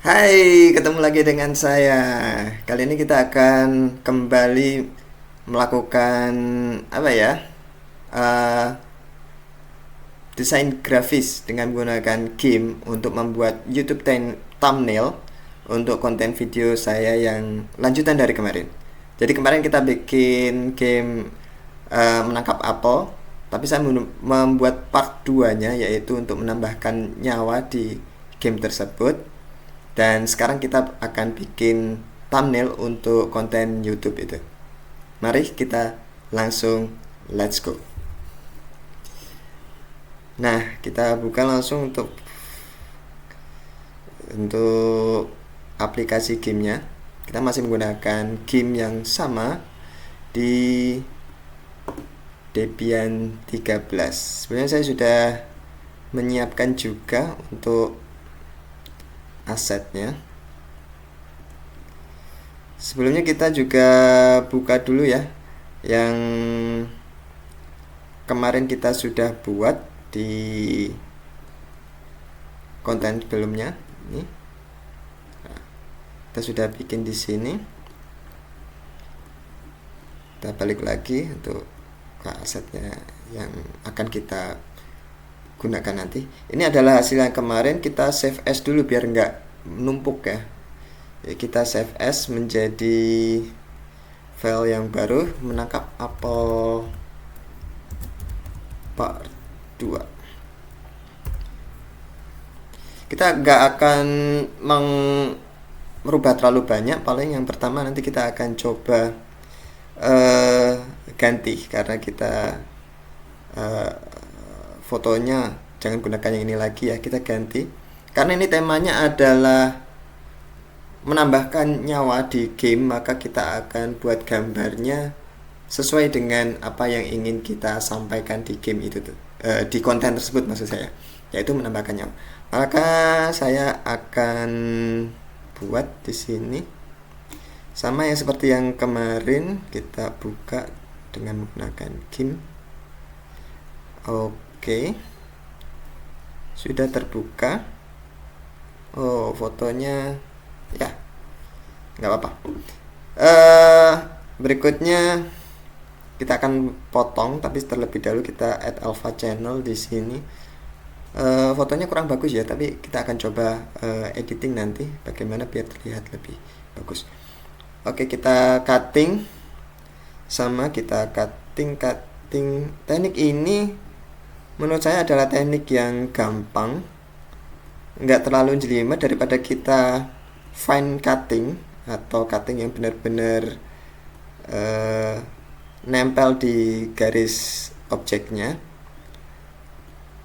Hai, ketemu lagi dengan saya. Kali ini kita akan kembali melakukan apa ya? eh, Desain grafis dengan menggunakan game untuk membuat YouTube thumbnail untuk konten video saya yang lanjutan dari kemarin. Jadi kemarin kita bikin game menangkap apel, tapi saya membuat part 2-nya yaitu untuk menambahkan nyawa di game tersebut. Dan sekarang kita akan bikin thumbnail untuk konten YouTube itu. Mari kita langsung let's go. Nah, kita buka langsung untuk aplikasi gamenya. Kita masih menggunakan game yang sama di Debian 13. Sebenarnya saya sudah menyiapkan juga untuk asetnya. Sebelumnya kita juga buka dulu ya yang kemarin kita sudah buat di konten sebelumnya. Ini kita sudah bikin di sini. Kita balik lagi untuk ke asetnya yang akan kita gunakan nanti. Ini adalah hasil yang kemarin. Kita save as dulu biar nggak numpuk ya. Kita save as menjadi file yang baru, menangkap apel part 2. Kita nggak akan merubah terlalu banyak. Paling yang pertama nanti kita akan coba ganti karena kita fotonya jangan gunakan yang ini lagi ya, kita ganti karena ini temanya adalah menambahkan nyawa di game, maka kita akan buat gambarnya sesuai dengan apa yang ingin kita sampaikan di game itu tuh, di konten tersebut maksud saya, yaitu menambahkan nyawa. Maka saya akan buat di sini sama yang seperti yang kemarin, kita buka dengan menggunakan game. Oke, sudah terbuka. Oh, fotonya ya nggak apa-apa. Berikutnya kita akan potong, tapi terlebih dahulu kita add alpha channel di sini. Fotonya kurang bagus ya, tapi kita akan coba editing nanti bagaimana biar terlihat lebih bagus. Oke, kita cutting, sama kita cutting. Teknik ini menurut saya adalah teknik yang gampang, nggak terlalu jelimet daripada kita fine cutting atau cutting yang benar-benar nempel di garis objeknya.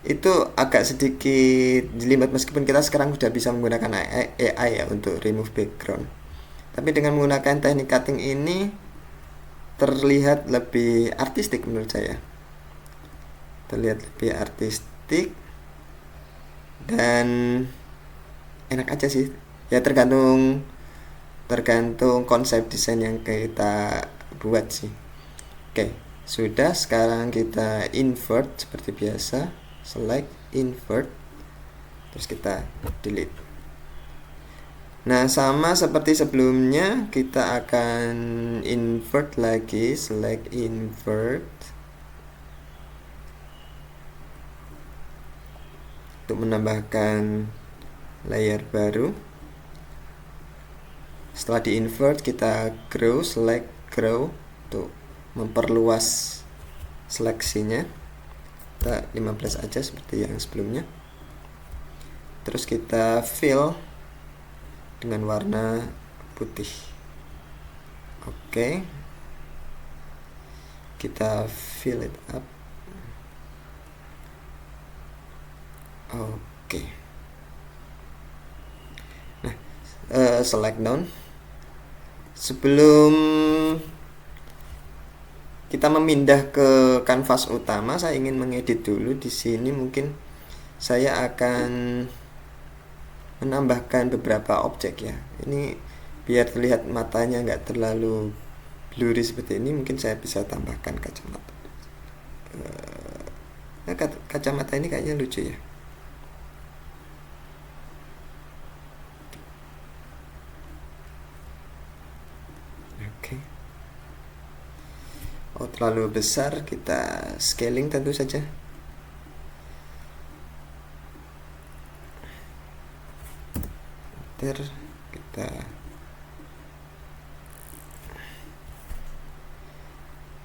Itu agak sedikit jelimet meskipun kita sekarang sudah bisa menggunakan AI ya untuk remove background. Tapi dengan menggunakan teknik cutting ini terlihat lebih artistik menurut saya. Terlihat lebih artistik dan enak aja sih. Ya tergantung konsep desain yang kita buat sih. Oke, sudah. Sekarang kita invert seperti biasa. Select, invert, terus kita delete. Nah, sama seperti sebelumnya, kita akan invert lagi, select invert untuk menambahkan layer baru. Setelah di invert, kita grow, select grow untuk memperluas seleksinya. Kita 15 aja seperti yang sebelumnya. Terus kita fill dengan warna putih. Oke, kita fill it up. Oke. Nah, select none. Sebelum kita memindah ke kanvas utama, saya ingin mengedit dulu di sini. Mungkin saya akan menambahkan beberapa objek ya. Ini biar terlihat matanya nggak terlalu blurry seperti ini. Mungkin saya bisa tambahkan kacamata. Kacamata ini kayaknya lucu ya. terlalu besar, kita scaling tentu saja.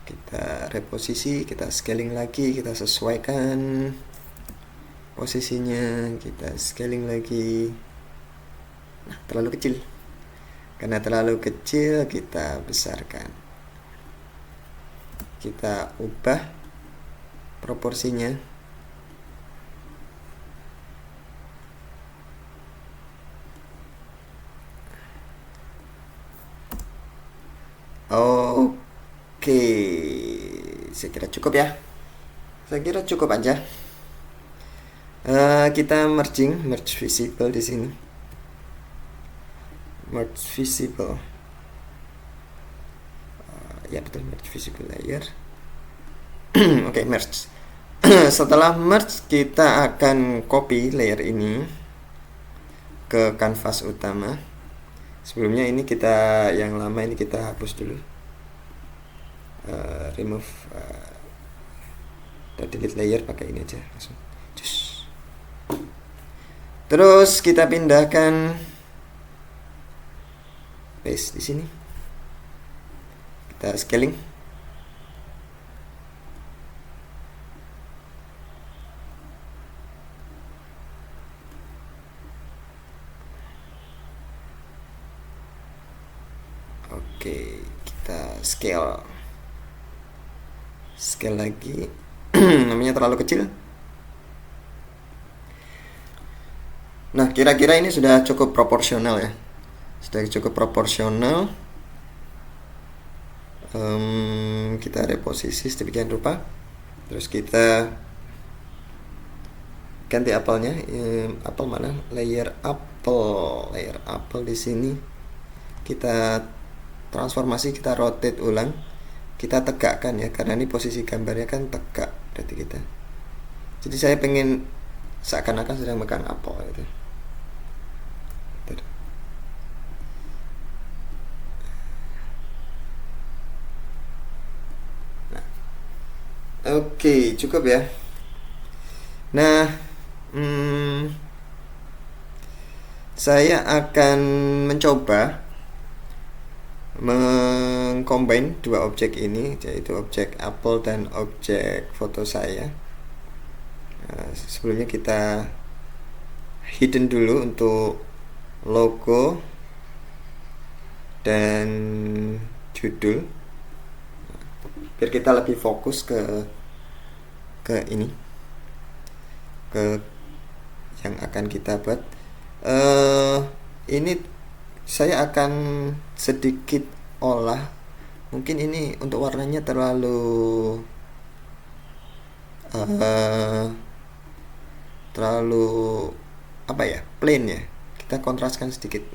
Kita reposisi, kita scaling lagi, kita sesuaikan posisinya, kita scaling lagi. Nah, terlalu kecil. Karena terlalu kecil, kita besarkan. Kita ubah proporsinya. Oke, saya kira cukup ya. Saya kira cukup aja. Kita merge visible di sini. Merge visible. Ya betul, merge visible layer. Oke, merge. Setelah merge, kita akan copy layer ini ke kanvas utama. Sebelumnya ini yang lama ini kita hapus dulu. Remove delete layer, pakai ini aja langsung. Terus kita pindahkan paste di sini. Kita scaling. Oke, kita scale lagi. Namanya terlalu kecil. Nah, kira-kira ini sudah cukup proporsional ya. Sudah cukup proporsional. Kita reposisi sedemikian rupa. Terus kita ganti apelnya. Apel mana? Layer apel di sini. Kita transformasi, kita rotate ulang. Kita tegakkan ya, karena ini posisi gambarnya kan tegak berarti kita. Jadi saya pengen seakan-akan sedang megang apel gitu. Oke, cukup ya. Nah, saya akan mencoba mengcombine dua objek ini, yaitu objek apple dan objek foto saya. Sebelumnya kita hidden dulu untuk logo dan judul, biar kita lebih fokus ke ini, ke yang akan kita buat. Ini saya akan sedikit olah. Mungkin ini untuk warnanya terlalu apa ya, plain ya. Kita kontraskan sedikit.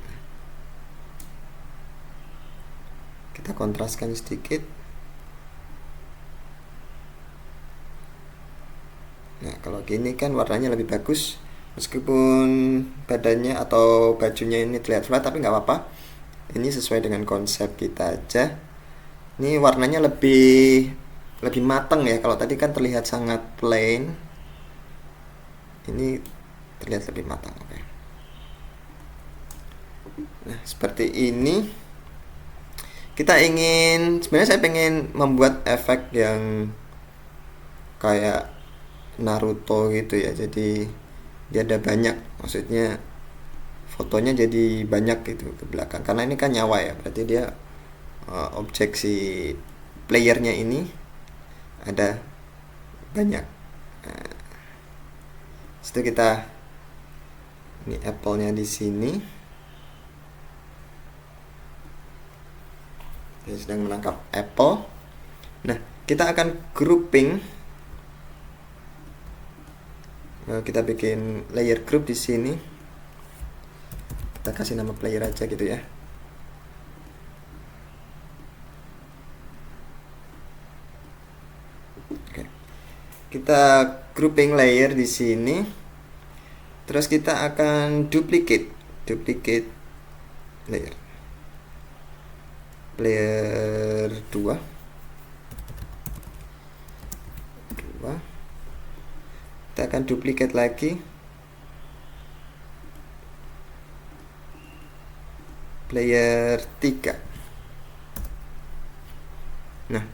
Nah, kalau gini kan warnanya lebih bagus. Meskipun badannya atau bajunya ini terlihat flat, tapi nggak apa-apa. Ini sesuai dengan konsep kita aja. Ini warnanya lebih matang ya. Kalau tadi kan terlihat sangat plain, ini terlihat lebih matang. Oke. Nah, seperti ini. Sebenarnya saya pengen membuat efek yang kayak Naruto gitu ya. Jadi dia ada banyak, maksudnya fotonya jadi banyak gitu ke belakang, karena ini kan nyawa ya, berarti dia objek si playernya ini ada banyak. Setelah kita ini apple-nya di sini, dia sedang menangkap apple. Nah, kita akan grouping. Kita bikin layer group di sini. Kita kasih nama player aja gitu ya. Oke. Kita grouping layer di sini. Terus kita akan duplicate layer 2. 2. Kita akan duplicate lagi player 3. Nah,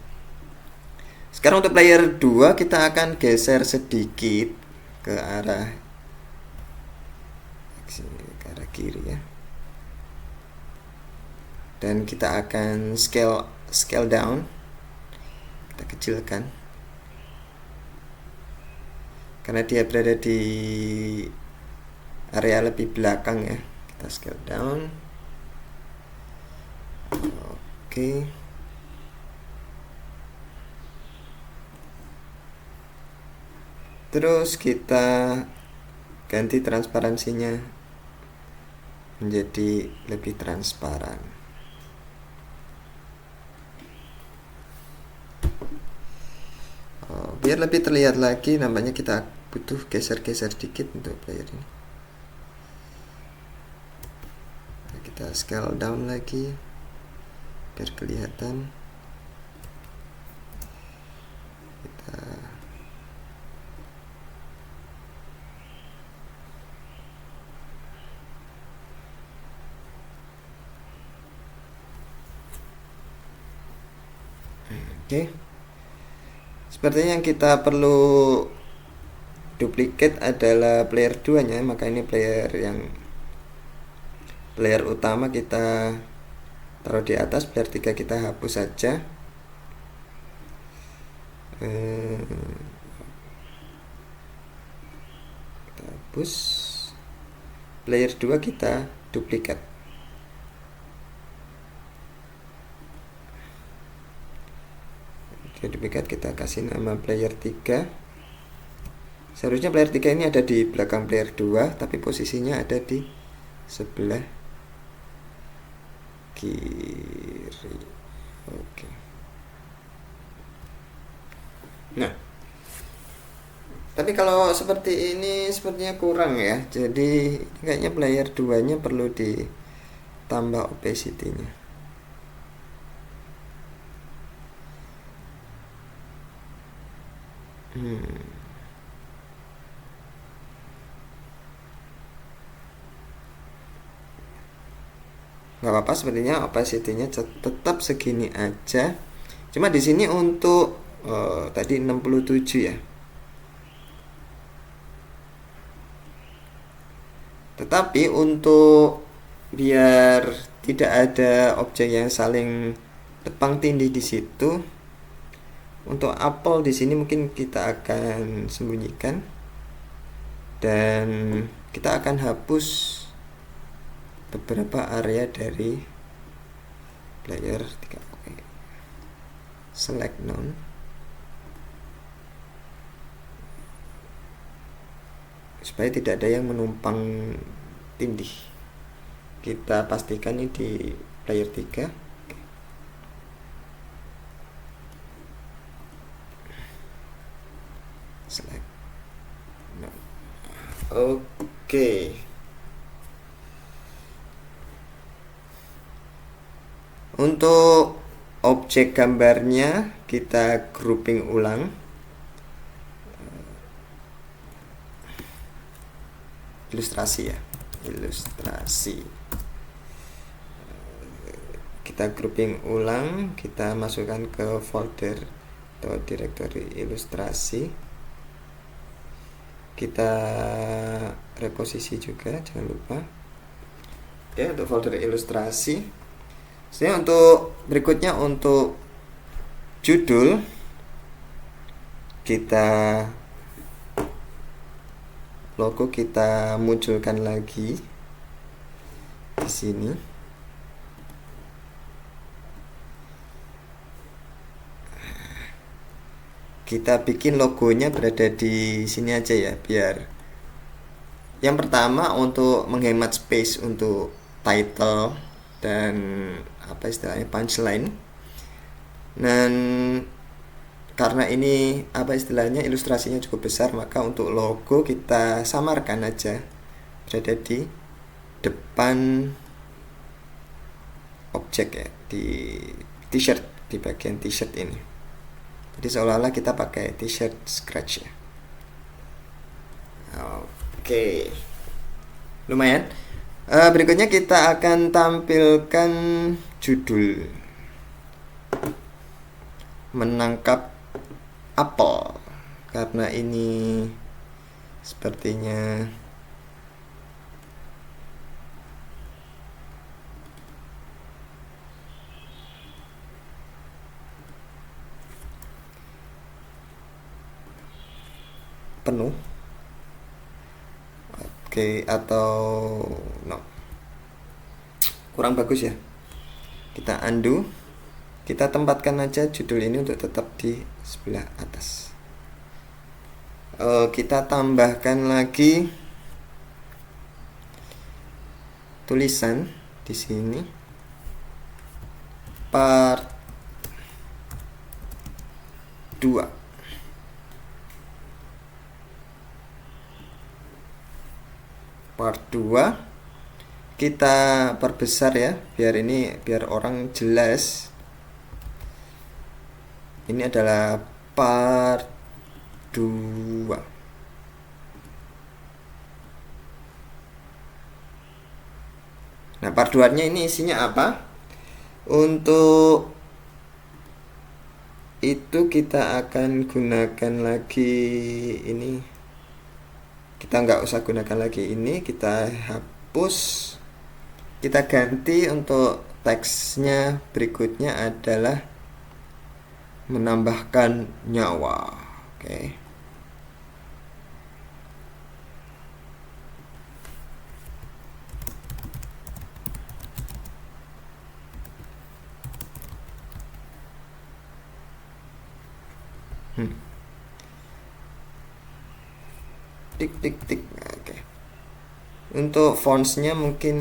sekarang untuk player 2 kita akan geser sedikit ke arah kiri ya. Dan kita akan scale down. Kita kecilkan. Karena dia berada di area lebih belakang ya. Kita scale down. Oke. Terus kita ganti transparansinya menjadi lebih transparan. Biar lebih terlihat lagi, nampaknya kita butuh geser-geser dikit untuk player ini. Kita scale down lagi biar kelihatan. Kita oke. Sepertinya yang kita perlu duplicate adalah player 2 nya, maka ini player utama kita taruh di atas, player 3 kita hapus saja. Kita hapus. Player 2 kita duplicate. Duplicate, kita kasih nama player 3. Seharusnya player 3 ini ada di belakang player 2, tapi posisinya ada di sebelah kiri. Oke. Nah, tapi kalau seperti ini sepertinya kurang ya. Jadi kayaknya player 2 nya perlu ditambah opacity-nya. Nggak apa-apa, sepertinya opacity-nya tetap segini aja. Cuma di sini untuk tadi 67 ya. Tetapi untuk biar tidak ada objek yang saling tepang tindih di situ, untuk apel di sini mungkin kita akan sembunyikan dan kita akan hapus beberapa area dari player 3. Select none. Supaya tidak ada yang menumpang tindih. Kita pastikan ini di player 3. Select none. Oke. Untuk objek gambarnya kita grouping ulang. Ilustrasi ya, ilustrasi. Kita grouping ulang, kita masukkan ke folder atau directory ilustrasi. Kita reposisi juga, jangan lupa. Oke, untuk folder ilustrasi. Jadi untuk berikutnya, untuk judul kita logo kita munculkan lagi di sini. Kita bikin logonya berada di sini aja ya, biar yang pertama untuk menghemat space untuk title dan apa istilahnya punchline. Dan karena ini apa istilahnya ilustrasinya cukup besar, maka untuk logo kita samarkan aja berada di depan objek ya, di t-shirt, di bagian t-shirt ini. Jadi seolah-olah kita pakai t-shirt scratch ya. Oke, lumayan. Berikutnya kita akan tampilkan judul menangkap apel, karena ini sepertinya penuh. Oke, atau no, kurang bagus ya. Kita undo, kita tempatkan aja judul ini untuk tetap di sebelah atas. Kita tambahkan lagi tulisan di sini, part 2. Part 2 kita perbesar ya, biar orang jelas. Ini adalah part 2. Nah, part 2-nya ini isinya apa? Untuk itu kita akan gunakan lagi ini. Kita nggak usah gunakan lagi ini, kita hapus, kita ganti. Untuk teksnya berikutnya adalah menambahkan nyawa. Oke. Tik tik tik. Oke. Untuk fontsnya mungkin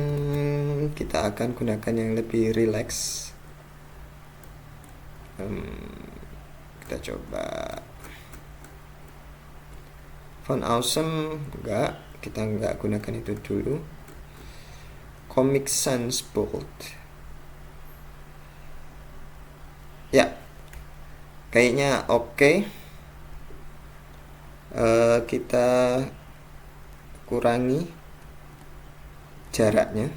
kita akan gunakan yang lebih relax. Kita coba font awesome, kita enggak gunakan itu dulu. Comic Sans bold. Ya, kayaknya oke. Kita kurangi jaraknya,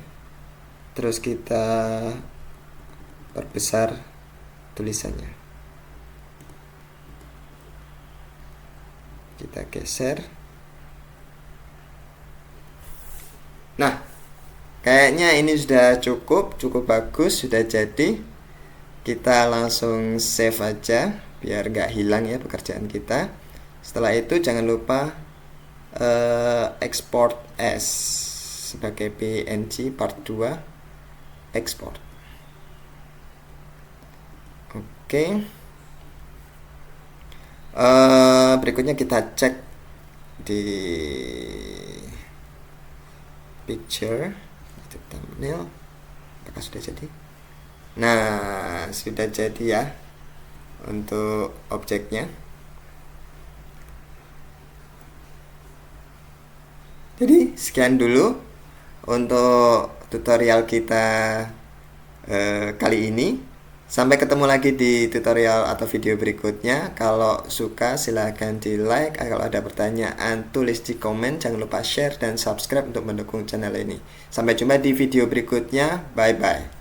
terus kita perbesar tulisannya, kita geser. Nah, kayaknya ini sudah cukup bagus, sudah jadi. Kita langsung save aja biar gak hilang ya pekerjaan kita. Setelah itu jangan lupa export as sebagai PNG part 2, export. Oke. Berikutnya kita cek di picture, itu thumbnail, apakah sudah jadi. Nah, sudah jadi ya untuk objeknya. Jadi sekian dulu untuk tutorial kita kali ini. Sampai ketemu lagi di tutorial atau video berikutnya. Kalau suka silahkan di like. Kalau ada pertanyaan tulis di komen. Jangan lupa share dan subscribe untuk mendukung channel ini. Sampai jumpa di video berikutnya. Bye bye.